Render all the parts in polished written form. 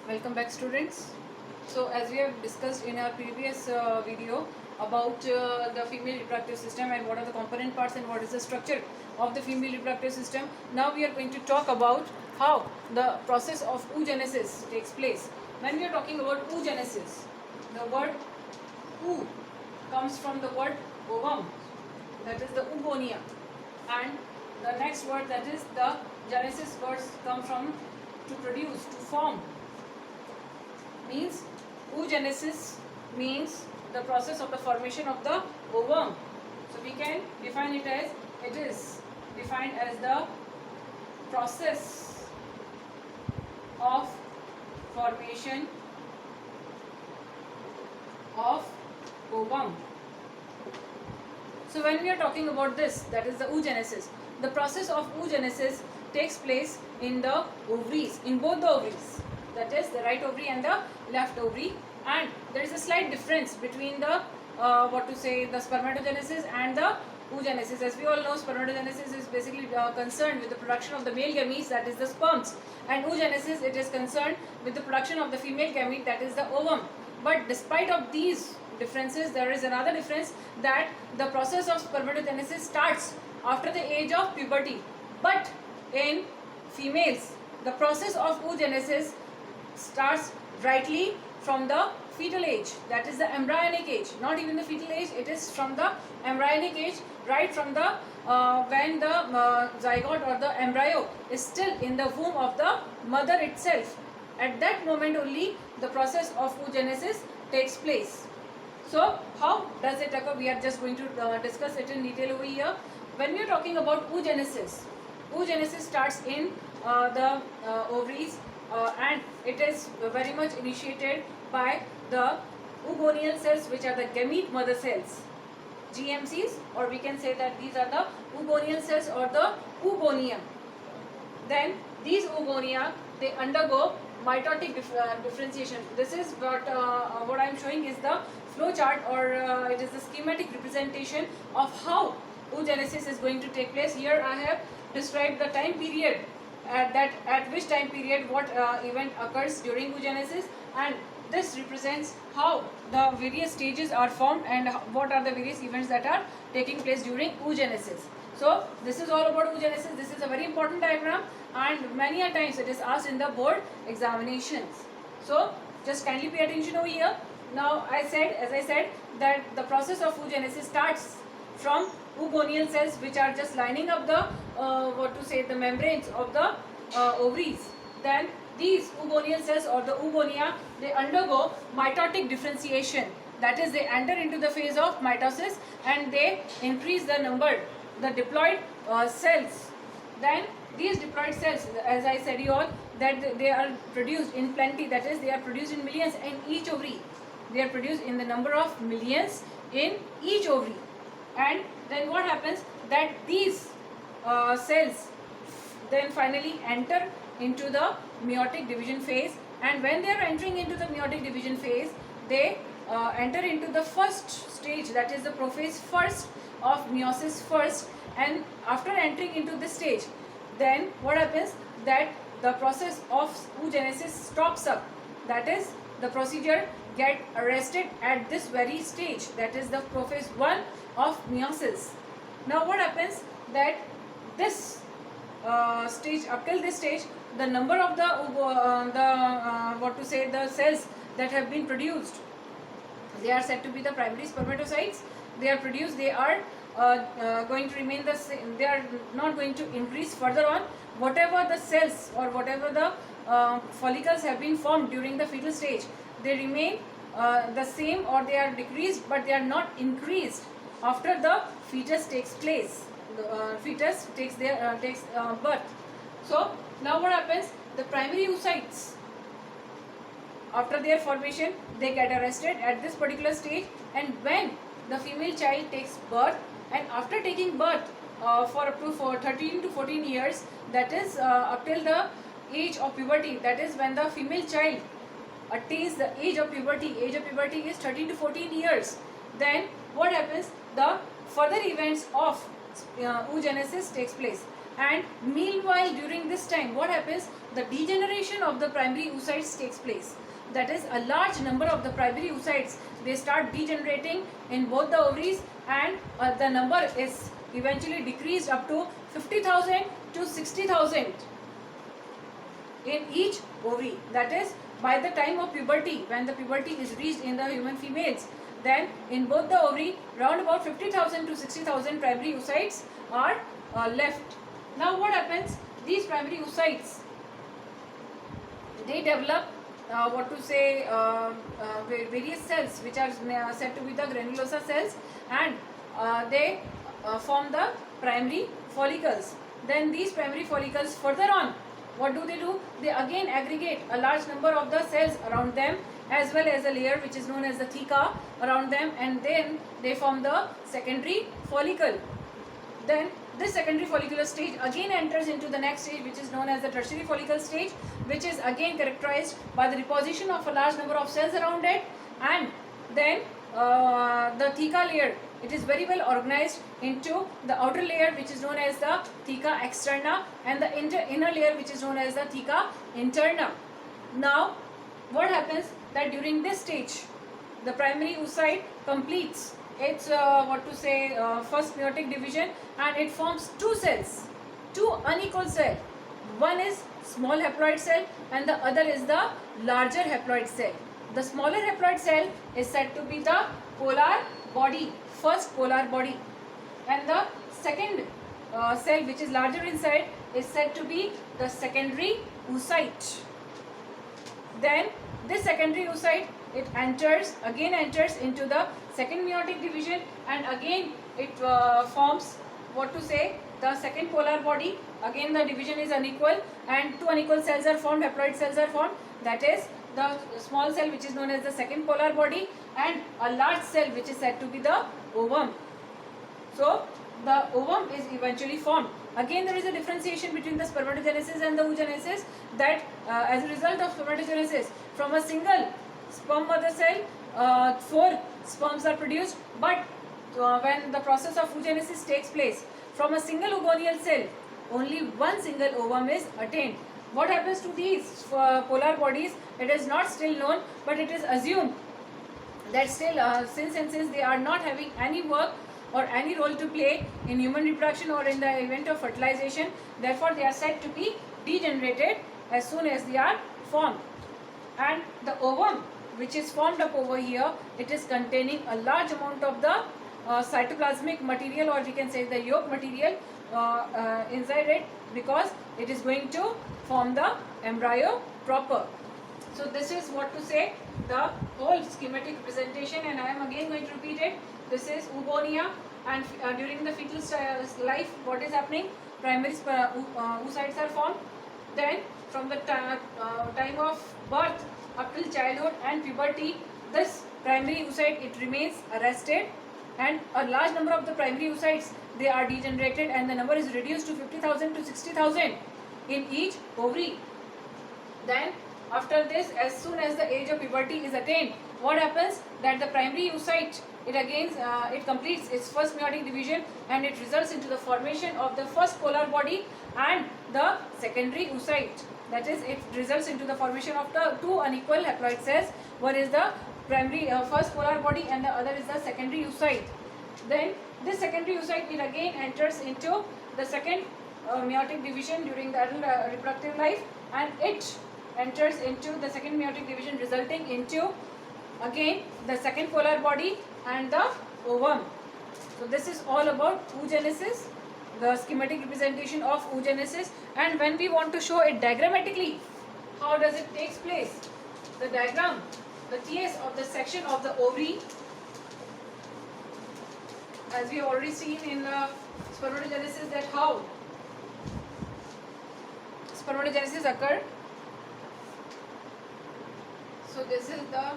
Welcome back, students. So as we have discussed in our previous video about the female reproductive system and what are the component parts and what is the structure of the female reproductive system, now we are going to talk about how the process of oogenesis takes place. When we are talking about oogenesis, the word oo comes from the word ovum, that is the oogonia, and the next word, that is the genesis, words come from to produce, to form, means oogenesis means the process of the formation of the ovum. So we can define it as, it is defined as the process of formation of ovum. So when we are talking about this, that is the oogenesis, the process of oogenesis takes place in the ovaries, in both the ovaries, that is the right ovary and the left ovary, and there is a slight difference between the the spermatogenesis and the oogenesis. As we all know, spermatogenesis is basically concerned with the production of the male gametes, that is the sperms, and oogenesis, it is concerned with the production of the female gamete, that is the ovum. But despite of these differences, there is another difference, that the process of spermatogenesis starts after the age of puberty, but in females the process of oogenesis starts rightly from the fetal age, that is the embryonic age, not even the fetal age, it is from the embryonic age, right from the when the zygote or the embryo is still in the womb of the mother itself. At that moment only the process of oogenesis takes place. So how does it occur? We are just going to discuss it in detail over here. When we are talking about oogenesis, oogenesis starts in the ovaries, and it is very much initiated by the oogonial cells, which are the gamete mother cells, GMCs, or we can say that these are the oogonial cells or the oogonia. Then these oogonia, they undergo mitotic differentiation. This is what I am showing is the flow chart, or it is the schematic representation of how oogenesis is going to take place. Here I have described the time period, at which time period what event occurs during oogenesis, and this represents how the various stages are formed and what are the various events that are taking place during oogenesis. So this is all about oogenesis. This is a very important diagram, and many a times it is asked in the board examinations. So just kindly pay attention over here. Now as I said that the process of oogenesis starts from oogonial cells, which are just lining up the the membranes of the ovaries. Then these oogonial cells or the oogonia, they undergo mitotic differentiation, that is they enter into the phase of mitosis and they increase the number, the diploid cells. Then these diploid cells, as I said you all, that they are produced in plenty, that is they are produced in millions in each ovary. They are produced in the number of millions in each ovary. And then what happens, that these cells then finally enter into the meiotic division phase, and when they are entering into the meiotic division phase, they enter into the first stage, that is the prophase first of meiosis first. And after entering into this stage, then what happens, that the process of oogenesis stops up, that is the procedure get arrested at this very stage, that is the prophase 1 of meiosis. Now what happens, that this stage, up till this stage, the number of the the cells that have been produced, they are said to be the primary spermatocytes. They are produced, they are going to remain the same, they are not going to increase further on. Whatever the cells or whatever the follicles have been formed during the fetal stage, they remain the same, or they are decreased, but they are not increased after the fetus takes place. The fetus takes birth. So now what happens, the primary oocytes, after their formation, they get arrested at this particular stage, and when the female child takes birth, and after taking birth for up to 13 to 14 years, that is up till the age of puberty, that is when the female child attains the age of puberty. Age of puberty is 13 to 14 years. Then what happens, the further events of oogenesis takes place. And meanwhile, during this time, what happens? The degeneration of the primary oocytes takes place. That is, a large number of the primary oocytes, they start degenerating in both the ovaries, and the number is eventually decreased up to 50,000 to 60,000 in each ovary. That is, by the time of puberty, when the puberty is reached in the human females, then in both the ovary, round about 50,000 to 60,000 primary oocytes are left. Now what happens? These primary oocytes, they develop various cells which are said to be the granulosa cells, and they form the primary follicles. Then these primary follicles, further on, what do? They again aggregate a large number of the cells around them, as well as a layer which is known as the theca around them, and then they form the secondary follicle. Then this secondary follicular stage again enters into the next stage, which is known as the tertiary follicle stage, which is again characterized by the deposition of a large number of cells around it, and then the theca layer, it is very well organized into the outer layer which is known as the theca externa, and the inner layer which is known as the theca interna. Now what happens? That during this stage, the primary oocyte completes its first meiotic division, and it forms two cells, two unequal cells. One is small haploid cell and the other is the larger haploid cell. The smaller haploid cell is said to be the polar body, first polar body, and the second cell, which is larger inside, is said to be the secondary oocyte. Then this secondary oocyte, it enters into the second meiotic division, and again it forms the second polar body. Again the division is unequal and two unequal cells are formed, haploid cells are formed. That is the small cell which is known as the second polar body, and a large cell which is said to be the ovum. So the ovum is eventually formed. Again there is a differentiation between the spermatogenesis and the oogenesis, that as a result of spermatogenesis, from a single sperm mother cell, 4 sperms are produced, but when the process of oogenesis takes place, from a single oogonial cell, only one single ovum is attained. What happens to these polar bodies? It is not still known, but it is assumed that still since they are not having any work or any role to play in human reproduction or in the event of fertilization, therefore they are said to be degenerated as soon as they are formed. And the ovum, which is formed up over here, it is containing a large amount of the cytoplasmic material, or we can say the yolk material inside it, because it is going to form the embryo proper. So this is the whole schematic representation, and I am again going to repeat it. This is oogonia, and during the fetal life, what is happening? Primary oocytes are formed. Then from the time of birth up till childhood and puberty, this primary oocyte, it remains arrested, and a large number of the primary oocytes, they are degenerated, and the number is reduced to 50,000 to 60,000 in each ovary. Then after this, as soon as the age of puberty is attained, what happens? That the primary oocyte, it completes its first meiotic division, and it results into the formation of the first polar body and the secondary oocyte. That is, it results into the formation of the two unequal haploid cells. One is the primary first polar body, and the other is the secondary oocyte. Then this secondary oocyte, it again enters into the second meiotic division during the adult reproductive life, and it enters into the second meiotic division, resulting into again the second polar body and the ovum. So this is all about oogenesis, the schematic representation of oogenesis. And when we want to show it diagrammatically, how does it takes place? The diagram, the TS of the section of the ovary, as we have already seen in spermatogenesis, that how spermatogenesis occurred. So this is the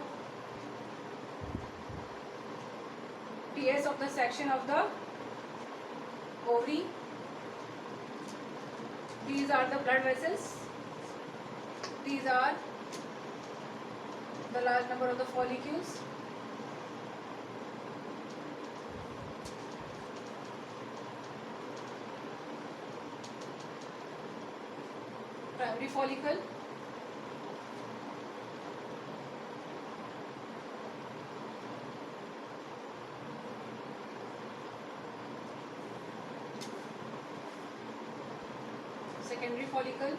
TS of the section of the ovary. These are the blood vessels. These are the large number of the follicles. follicle. Secondary follicle.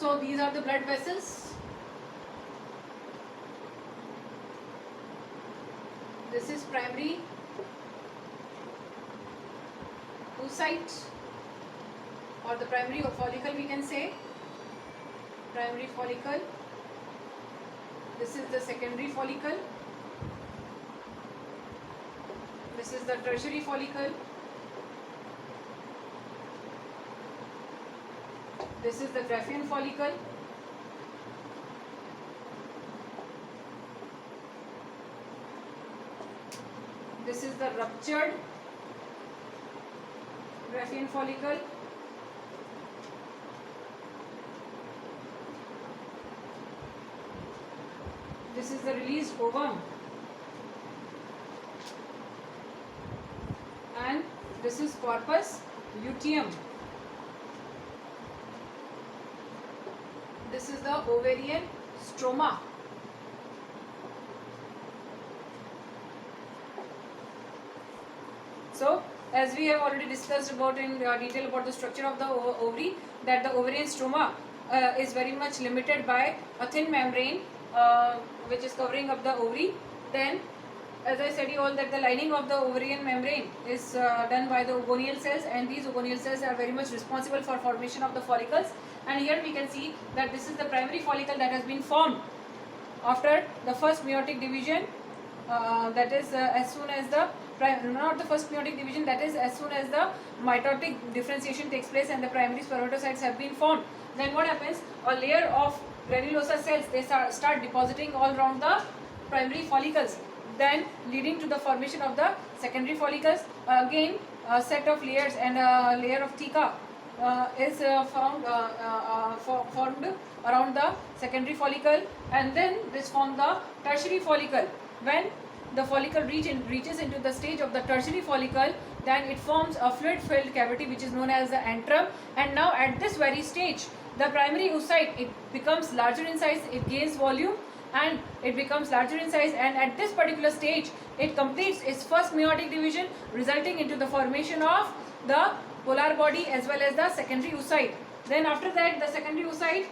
So these are the blood vessels. This is primary oocyte or the primary follicle, we can say. Primary follicle. This is the secondary follicle. This is the tertiary follicle. This is the Graafian follicle. This is the ruptured Graafian follicle. This is the released ovum. And this is corpus luteum. This is the ovarian stroma. So, as we have already discussed about in detail about the structure of the ovary, that the ovarian stroma is very much limited by a thin membrane which is covering up the ovary. Then, as I said you all, that the lining of the ovarian membrane is done by the ogonial cells, and these ogonial cells are very much responsible for formation of the follicles. And here we can see that this is the primary follicle that has been formed after the first meiotic division, that is as soon as the not the first meiotic division, that is as soon as the mitotic differentiation takes place and the primary spermatocytes have been formed. Then what happens? A layer of granulosa cells, they start depositing all around the primary follicles, then leading to the formation of the secondary follicles. Again, a set of layers and a layer of theca is formed around the secondary follicle, and then this forms the tertiary follicle. When the follicle reaches into the stage of the tertiary follicle, then it forms a fluid-filled cavity which is known as the antrum. And now at this very stage, the primary oocyte, it becomes larger in size, it gains volume and it becomes larger in size, and at this particular stage it completes its first meiotic division, resulting into the formation of the polar body as well as the secondary oocyte. Then after that, the secondary oocyte,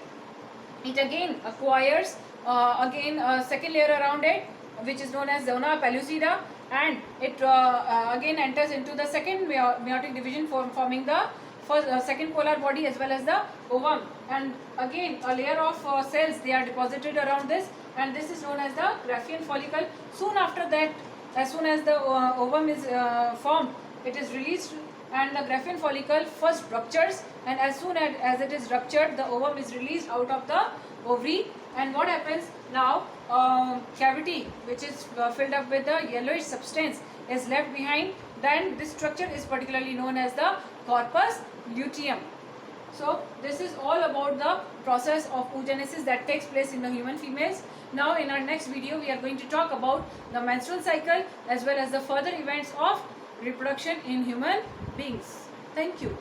it again acquires a second layer around it, which is known as zona pellucida, and it again enters into the second meiotic division, forming the first, second polar body as well as the ovum. And again a layer of cells, they are deposited around this, and this is known as the Graafian follicle. Soon after that, as soon as the ovum is formed, it is released, and the Graafian follicle first ruptures, and as soon as it is ruptured, the ovum is released out of the ovary. And what happens now? Cavity which is filled up with the yellowish substance is left behind. Then this structure is particularly known as the corpus luteum. So this is all about the process of oogenesis that takes place in the human females. Now in our next video we are going to talk about the menstrual cycle as well as the further events of reproduction in human beings. Thank you.